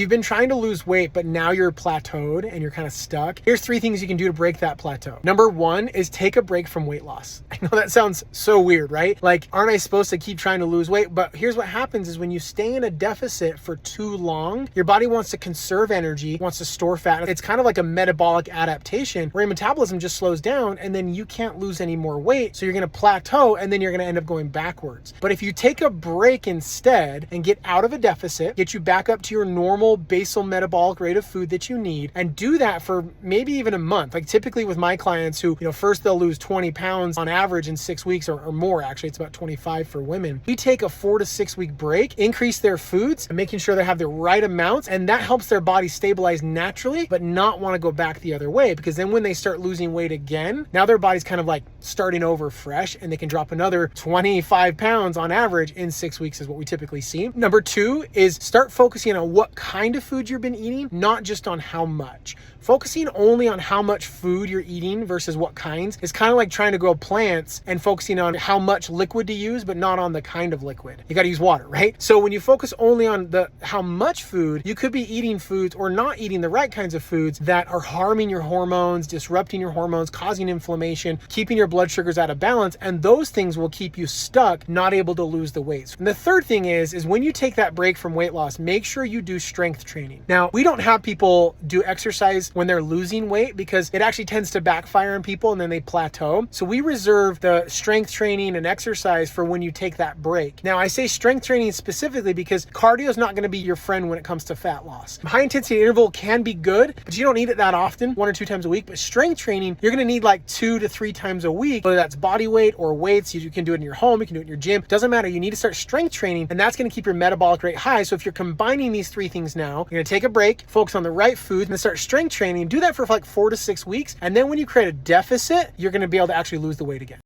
you've been trying to lose weight, but now you're plateaued and you're kind of stuck, here's 3 things you can do to break that plateau. Number 1 is take a break from weight loss. I know that sounds so weird, right? Like, aren't I supposed to keep trying to lose weight? But here's what happens is when you stay in a deficit for too long, your body wants to conserve energy, wants to store fat. It's kind of like a metabolic adaptation where your metabolism just slows down and then you can't lose any more weight. So you're going to plateau and then you're going to end up going backwards. But if you take a break instead and get out of a deficit, get you back up to your normal basal metabolic rate of food that you need, and do that for maybe even a month. Like typically with my clients who, first they'll lose 20 pounds on average in 6 weeks or more. Actually, it's about 25 for women. We take a 4 to 6 week break, increase their foods, and making sure they have the right amounts. And that helps their body stabilize naturally, but not want to go back the other way, because then when they start losing weight again, now their body's kind of like starting over fresh and they can drop another 25 pounds on average in 6 weeks is what we typically see. Number 2 is start focusing on what kind of food you've been eating, not just on how much. Focusing only on how much food you're eating versus what kinds is kind of like trying to grow plants and focusing on how much liquid to use, but not on the kind of liquid. You got to use water, right? So when you focus only on the how much food, you could be eating foods or not eating the right kinds of foods that are harming your hormones, disrupting your hormones, causing inflammation, keeping your blood sugars out of balance. And those things will keep you stuck, not able to lose the weight. And the third thing is when you take that break from weight loss, make sure you do strength training. Now, we don't have people do exercise when they're losing weight because it actually tends to backfire on people and then they plateau. So we reserve the strength training and exercise for when you take that break. Now, I say strength training specifically because cardio is not going to be your friend when it comes to fat loss. High intensity interval can be good, but you don't need it that often, 1 or 2 times a week. But strength training, you're going to need like 2 to 3 times a week, whether that's body weight or weights. You can do it in your home, you can do it in your gym. Doesn't matter. You need to start strength training, and that's going to keep your metabolic rate high. So if you're combining these 3 things now, you're going to take a break, focus on the right food, and then start strength training. Do that for like 4 to 6 weeks. And then when you create a deficit, you're going to be able to actually lose the weight again.